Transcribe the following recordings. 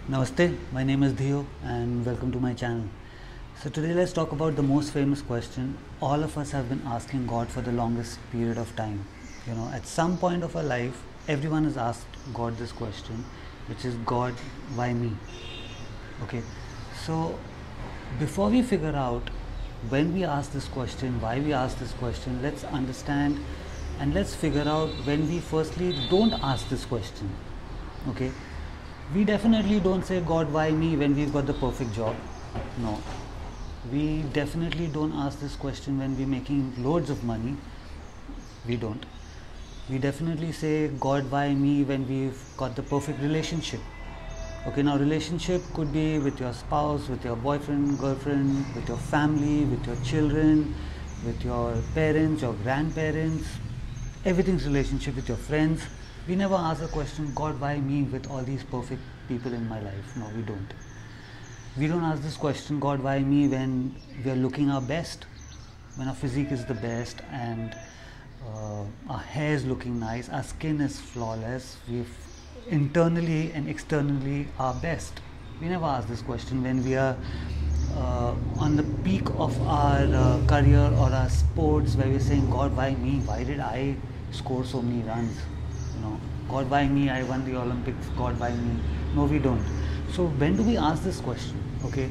Namaste, my name is Dhiyo and welcome to my channel. So today let's talk about the most famous question all of us have been asking God for the longest period of time. At some point of our life, everyone has asked God this question, which is, God, why me? Okay, so before we figure out when we ask this question, why we ask this question, let's understand and let's figure out when we firstly don't ask this question. Okay, we definitely don't say, God, why me, when we've got the perfect job. No, we definitely don't ask this question when we're making loads of money. We don't. We definitely say, God, why me, when we've got the perfect relationship. Okay, now relationship could be with your spouse, with your boyfriend, girlfriend, with your family, with your children, with your parents, your grandparents, everything's relationship, with your friends. We never ask the question, God, why me, with all these perfect people in my life? No, we don't. We don't ask this question, God, why me, when we are looking our best, when our physique is the best and our hair is looking nice, our skin is flawless, we've internally and externally our best. We never ask this question when we are on the peak of our career or our sports, where we're saying, God, why me? Why did I score so many runs? God, why me? I won the Olympics. God, why me? No, we don't. So when do we ask this question? Okay,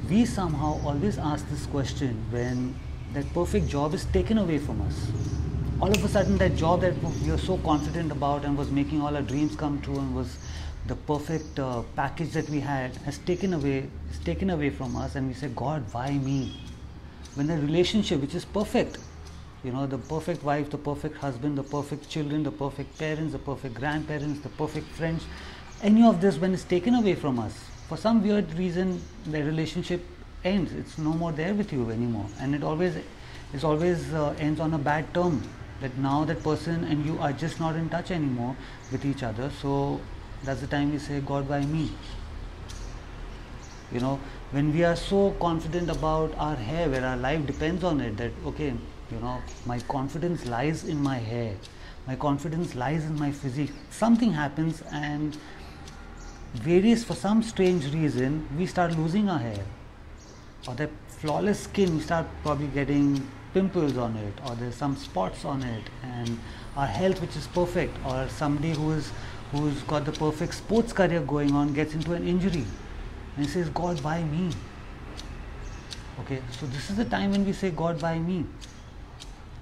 we somehow always ask this question when that perfect job is taken away from us. All of a sudden, that job that we were so confident about and was making all our dreams come true and was the perfect package that we had is taken away from us, and we say, God, why me? When the relationship, which is perfect, the perfect wife, the perfect husband, the perfect children, the perfect parents, the perfect grandparents, the perfect friends, any of this, when it's taken away from us, for some weird reason, the relationship ends. It's no more there with you anymore, and it always ends on a bad term. That now that person and you are just not in touch anymore with each other. So that's the time we say, God, why me? When we are so confident about our hair, where our life depends on it, that okay, my confidence lies in my hair, my confidence lies in my physique. Something happens and for some strange reason, we start losing our hair, or that flawless skin, we start probably getting pimples on it, or there's some spots on it, and our health, which is perfect, or somebody who's got the perfect sports career going on, gets into an injury and he says, God, why me? Okay, so this is the time when we say, God, why me?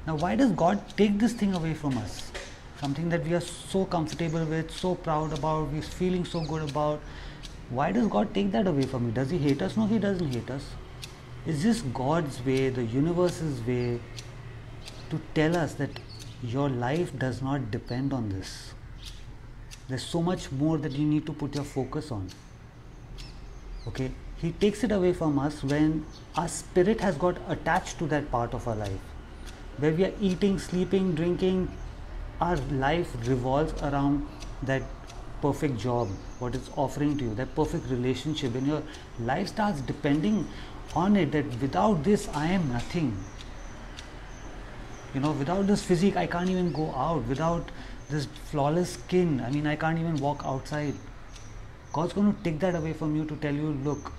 Now, why does God take this thing away from us? Something that we are so comfortable with, so proud about, we're feeling so good about. Why does God take that away from you? Does He hate us? No, He doesn't hate us. It's just God's way, the universe's way, to tell us that your life does not depend on this. There's so much more that you need to put your focus on. Okay? He takes it away from us when our spirit has got attached to that part of our life. Where we are eating, sleeping, drinking, our life revolves around that perfect job, what it's offering to you, that perfect relationship. When your life starts depending on it, that without this I am nothing. Without this physique I can't even go out. Without this flawless skin, I can't even walk outside. God's going to take that away from you to tell you, look,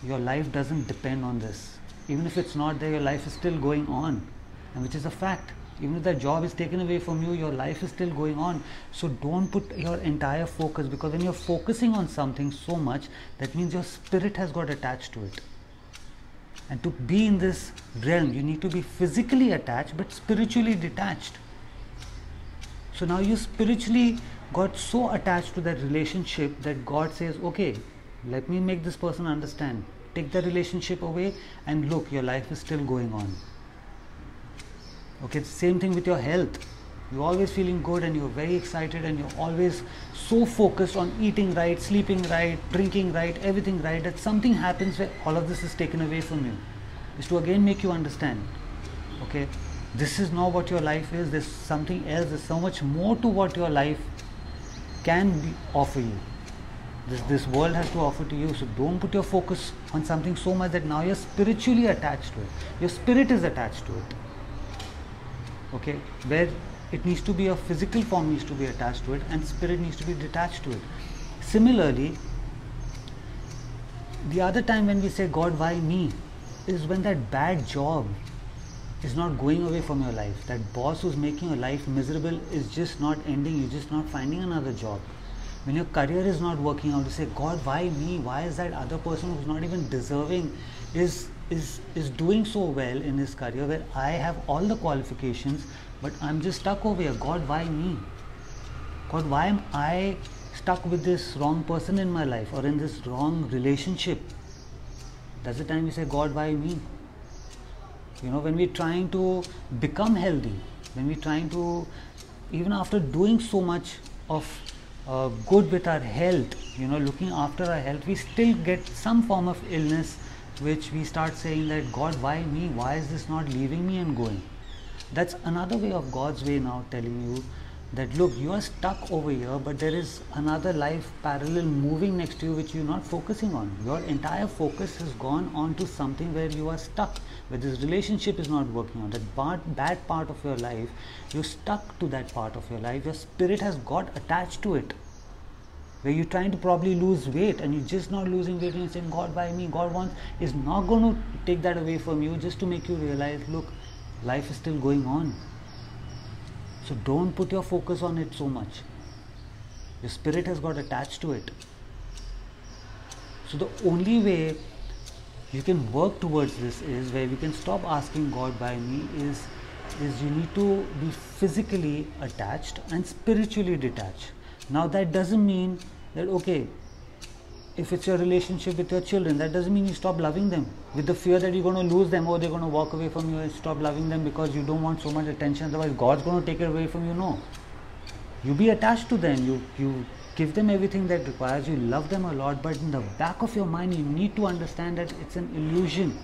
your life doesn't depend on this. Even if it's not there, your life is still going on, and which is a fact. Even if that job is taken away from you, your life is still going on. So don't put your entire focus, because when you're focusing on something so much, that means your spirit has got attached to it. And to be in this realm, you need to be physically attached but spiritually detached. So now you spiritually got so attached to that relationship that God says, okay, let me make this person understand. Take the relationship away and look, your life is still going on. Okay, same thing with your health. You're always feeling good and you're very excited and you're always so focused on eating right, sleeping right, drinking right, everything right, that something happens where all of this is taken away from you. Is to again make you understand, okay, this is not what your life is, there's something else, there's so much more to what your life can offer you. This world has to offer to you. So don't put your focus on something so much that now you're spiritually attached to it. Your spirit is attached to it. Okay, where it needs to be a physical form needs to be attached to it and spirit needs to be detached to it. Similarly, The other time when we say, God, why me? Is when that bad job is not going away from your life. That boss who's making your life miserable is just not ending. You're just not finding another job. When your career is not working out, you say, God, why me? Why is that other person who's not even deserving is doing so well in his career, where I have all the qualifications, but I'm just stuck over here. God, why me? God, why am I stuck with this wrong person in my life, or in this wrong relationship? That's the time you say, God, why me? When we're trying to become healthy, when we're trying to, even after doing so much of good with our health, looking after our health, we still get some form of illness, which we start saying that, God, why me? Why is this not leaving me and going? That's another way of God's way now telling you that, look, you are stuck over here, but there is another life parallel moving next to you, which you're not focusing on. Your entire focus has gone on to something where you are stuck, where this relationship is not working on. That bad part of your life, you're stuck to that part of your life. Your spirit has got attached to it, where you're trying to probably lose weight and you're just not losing weight, and you're saying, God, why me? God is not going to take that away from you, just to make you realize, look, life is still going on. So don't put your focus on it so much. Your spirit has got attached to it. So the only way you can work towards this is, where we can stop asking God, why me, is you need to be physically attached and spiritually detached. Now that doesn't mean that, okay, if it's your relationship with your children, that doesn't mean you stop loving them with the fear that you're going to lose them, or they're going to walk away from you, and stop loving them because you don't want so much attention, otherwise God's going to take it away from you. No. You be attached to them, you give them everything that requires, you love them a lot, but in the back of your mind you need to understand that it's an illusion.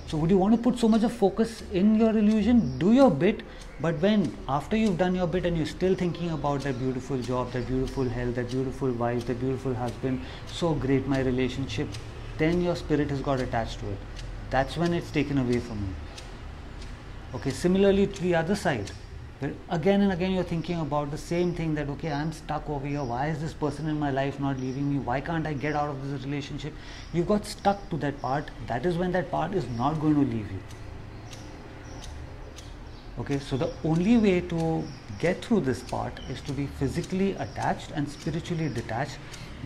So would you want to put so much of focus in your illusion? Do your bit, but when after you've done your bit and you're still thinking about that beautiful job, that beautiful health, that beautiful wife, that beautiful husband, so great my relationship, then your spirit has got attached to it. That's when it's taken away from you. Okay, similarly to the other side, where again and again you're thinking about the same thing, that, okay, I'm stuck over here, why is this person in my life not leaving me, why can't I get out of this relationship? You've got stuck to that part. That is when that part is not going to leave you. Okay, so the only way to get through this part is to be physically attached and spiritually detached,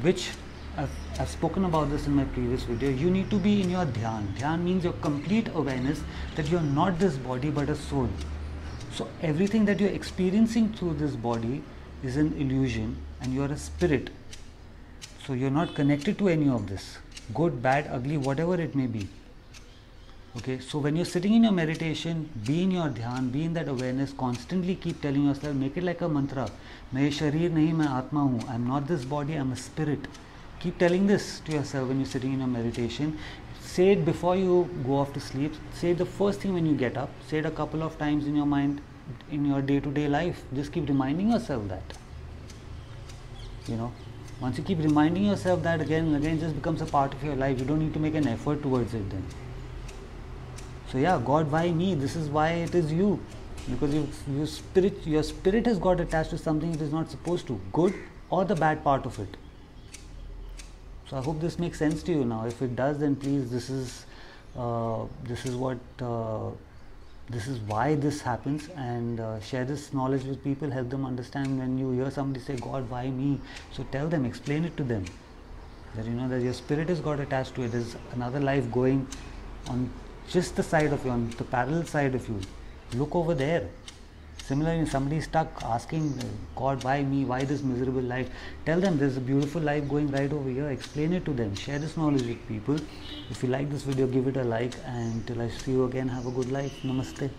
which I've spoken about this in my previous video. You need to be in your dhyan. Dhyan means your complete awareness that you're not this body but a soul. So everything that you're experiencing through this body is an illusion, and you're a spirit. So you're not connected to any of this, good, bad, ugly, whatever it may be. Okay, so when you're sitting in your meditation, be in your dhyan, be in that awareness, constantly keep telling yourself, make it like a mantra, मैं शरीर नहीं, मैं आत्मा हूँ, I'm not this body, I'm a spirit. Keep telling this to yourself when you're sitting in your meditation. Say it before you go off to sleep. Say it the first thing when you get up. Say it a couple of times in your mind, in your day-to-day life. Just keep reminding yourself that. Once you keep reminding yourself that again and again, it just becomes a part of your life. You don't need to make an effort towards it then. So yeah, God, why me? This is why it is you. Because your spirit has got attached to something it is not supposed to, good or the bad part of it. So I hope this makes sense to you now. If it does, then please, this is why this happens, and share this knowledge with people, help them understand. When you hear somebody say, God, why me? So tell them, explain it to them, that that your spirit has got attached to it. There's another life going on just the side of you, on the parallel side of you. Look over there. Similarly, somebody is stuck asking, God, why me? Why this miserable life? Tell them there's a beautiful life going right over here. Explain it to them. Share this knowledge with people. If you like this video, give it a like. And till I see you again, have a good life. Namaste.